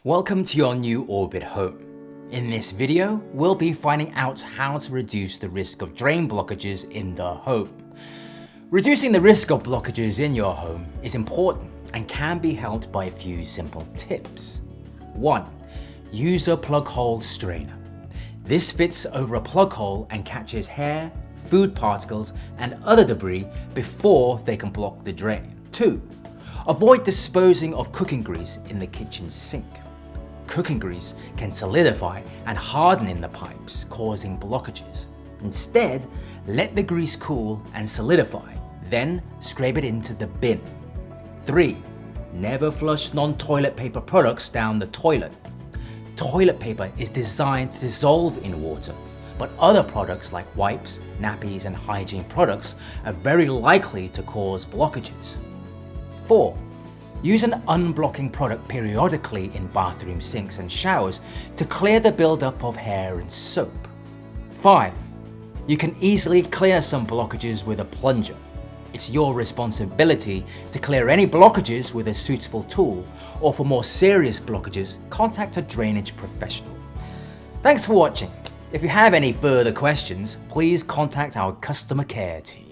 Welcome to your new Orbit home. In this video, we'll be finding out how to reduce the risk of drain blockages in the home. Reducing the risk of blockages in your home is important and can be helped by a few simple tips. 1. Use a plug hole strainer. This fits over a plug hole and catches hair, food particles, and other debris before they can block the drain. 2. Avoid disposing of cooking grease in the kitchen sink. Cooking grease can solidify and harden in the pipes, causing blockages. Instead, let the grease cool and solidify, then scrape it into the bin. 3. Never flush non-toilet paper products down the toilet. Toilet paper is designed to dissolve in water, but other products like wipes, nappies, and hygiene products are very likely to cause blockages. 4. Use an unblocking product periodically in bathroom sinks and showers to clear the buildup of hair and soap. 5. You can easily clear some blockages with a plunger. It's your responsibility to clear any blockages with a suitable tool, or for more serious blockages, contact a drainage professional. Thanks for watching. If you have any further questions, please contact our customer care team.